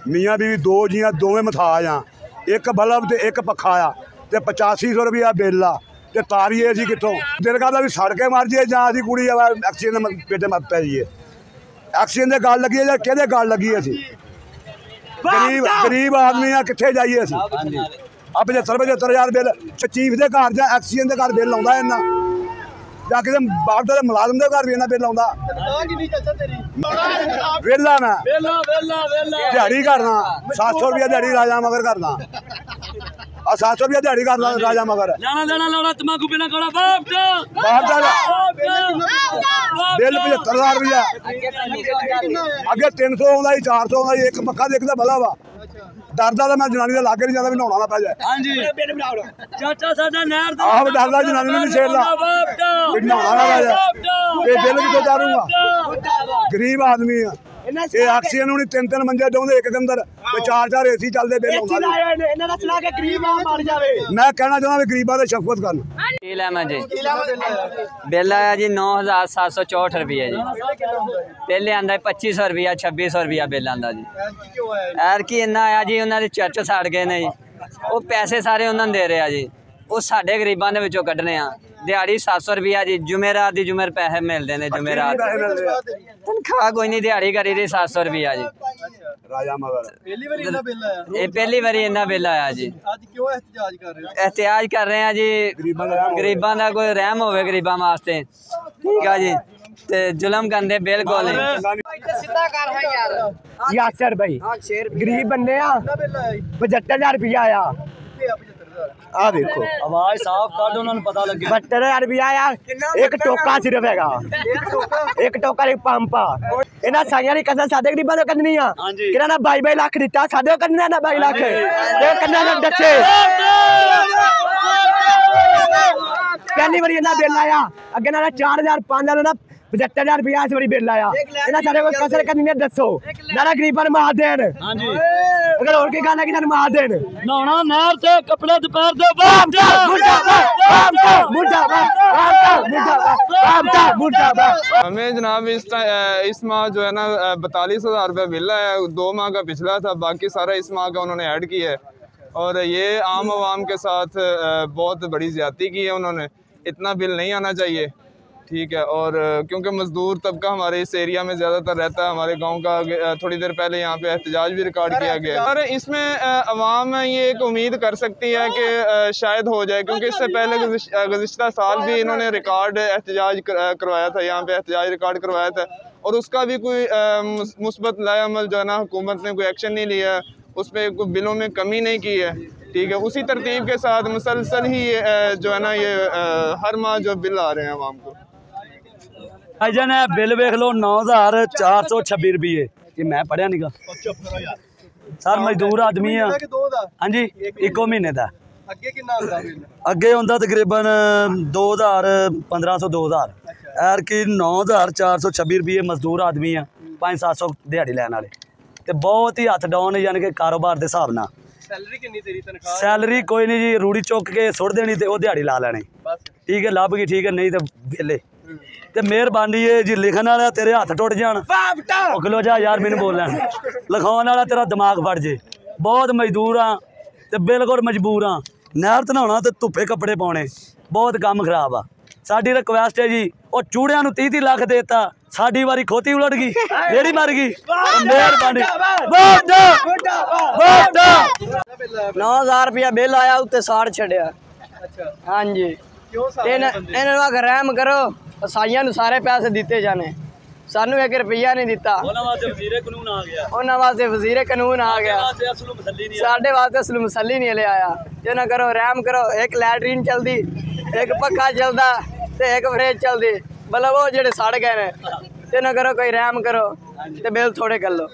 मियाँ बीवी दो जियां दोवें मथाज हाँ, एक बल्ब तो एक पखा आ, तो 8500 रुपया बिल आ, तो तारीए असीं कित्थों? दिल करदा भी सड़ के मर जाइए जां असीं कुड़ी एक्सीडेंट पेटे मत पै जाइए। एक्सीडेंट दे गल लगी है जां किहदे गल लगी असीं? गरीब आदमी आ, कित्थे जाइए असीं? आ 75-75 बिल चीफ के घर जां एक्सीडेंट के घर बिल आउंदा इन्ना, जां किसी बाप दे मुलाजम के घर भी इन्ना बिल आउंदा। वेला मैं दिहाड़ी करना 700 रुपया दिहाड़ी राजा मगर करना, 700 रुपया दिहाड़ी करना राजा मगर तम्बाकू पीना बिल 75,000 रुपया अगे 300 आउंदा ही 400 आउंदा ही, एक पक्का देखदा भला वा डरदा तो मैं जनानी के लागे नहीं जाता भी नहाना ना पै जाए। आहो डरदा जनानी नहीं छेड़दा भी नहाना ना पै जाए, बिल कितों तारूंगा? गरीब आदमी आ, ये एक्सीडेंट होनी 3-3 मंजे डोंदे एक अंदर, 4-4 एसी चलते बिल आउंदा। मैं कहना चाहता भी गरीबां ते शफकत करन। बिल आया जी 9,764 रुपये जी, पहले आंदा 2500 रुपया 2600 रुपया बिल आंदा जी। यार की इन्ना आया जी, उन्होंने चर्च सड़ गए ने जी, वो पैसे सारे उन्होंने दे रहे जी, वो साढ़े गरीबां दे विचों कड्ढने आ। दिहाड़ी 700 रुपया जी, जुमेरात दी जुमेर पैसे मिलते हैं, जुमेरात तनख्वाह कोई नहीं, दिहाड़ी करी दी 700 रुपया जी। ये पहली बारी इन्ना बिल आया जी। एहतियाज कर रहे हैं जी, गरीबां दा कोई रहम होवे गरीबां वास्ते, ठीक है जी, ते जुलम करते बिल्कुल यासर भाई गरीब बंदे आ, 75,000 रुपया आया। आ देखो आवाज साफ कर दो, उन्होंने पता लगे 72,000 रुपया आया। एक टोका सिर्फ हैगा, एक टोका एक पंप आ। इन्हां साइयां दी कसम साडे गरीबां तो करनी आ, किन्हां ने 22 लाख दिता, साडे करना ना 22 लाख ते कन्ना ने दस्से। पहली बारी इन्ना बिल आया, अगे ना 4,000 5,000 ना 75,000 रुपया इस बारी बिल आया। इन्हां साडे कोल कसर करनी है, दसो ना गरीबां नूं मार देण। अगर और की गल है कि मार देण नहाना नहर से कपड़े दोपहर से हमें जनाब इस माह जो है ना 42,000 रुपया बिल आया, 2 माह का पिछला था, बाकी सारा इस माह का उन्होंने ऐड किया है। और ये आम आवाम के साथ बहुत बड़ी ज्यादती की है उन्होंने, इतना बिल नहीं आना चाहिए, ठीक है। और क्योंकि मजदूर तबका हमारे इस एरिया में ज़्यादातर रहता है, हमारे गांव का थोड़ी देर पहले यहाँ पे एहतजाज भी रिकॉर्ड किया गया। और इसमें अवाम ये एक उम्मीद कर सकती है कि शायद हो जाए, क्योंकि इससे पहले गुज़िश्ता साल भी इन्होंने रिकॉर्ड एहतजाज करवाया था, यहाँ पे एहतजाज रिकॉर्ड करवाया था, और उसका भी कोई मुस्बत लाएअमल जो है ना हुकूमत ने कोई एक्शन नहीं लिया, उस पर कोई बिलों में कमी नहीं की है, ठीक है। उसी तरतीब के साथ मुसलसल ही जो है ना ये हर माह जो बिल आ रहे हैं अवाम को। भाईजान है बिल वेख लो 9,426 रुपये, ये मैं पढ़िया नहीं गा सर, मजदूर आदमी है। हाँ जी, 1 महीने का अगे होंदा तकरीबन 2,000 1,500 2,000, यार कि 9,426 रुपये मजदूर आदमी है, 500-700 दिहाड़ी लैन वाले, तो बहुत ही हथ डाउन, यानी कि कारोबार के हिसाब न। सैलरी कोई नहीं जी, रूड़ी चुक के सुट देनी तो दिहाड़ी ला लैनी, ठीक है, लभ गई ठीक है, नहीं तो वेले। ते मेहरबानी है जी, लिखन वाला तेरे हथ टुट जान, खलो जा यार मैनू बोल लैन, लिखाने वाला तेरा दिमाग फट जे। बहुत मजदूर हाँ तो बिल्कुल मजबूर हाँ, नहर ते नहाना तो धुप्पे कपड़े पाने, बहुत काम खराब आ। साडी रिक्वेस्ट है जी, वो चूड़ियां नूं 30-30 लाख देता, साडी वारी खोती उलट गई, रेड़ी मर गई। मेहरबानी 9,000 रुपया बिल आया, उत्ते साड़ छड़िया। हाँ जी, इन्हां रहम करो, साइयां नूं सारे पैसे दिते जाने, सानू 1 रुपया नहीं दिता। उन्हां वास्ते वज़ीरे कानून आ गया, साडे वास्ते असलू मसली नहीं ले आया। जे ना करो रहम करो, एक लैटरीन चलदी, एक पक्खा चलदा ते एक फ्रिज चलदी, मतलब वो जेडे सड़ गए ने, ते ना करो कोई रहम करो ते बिल थोड़े कर लो।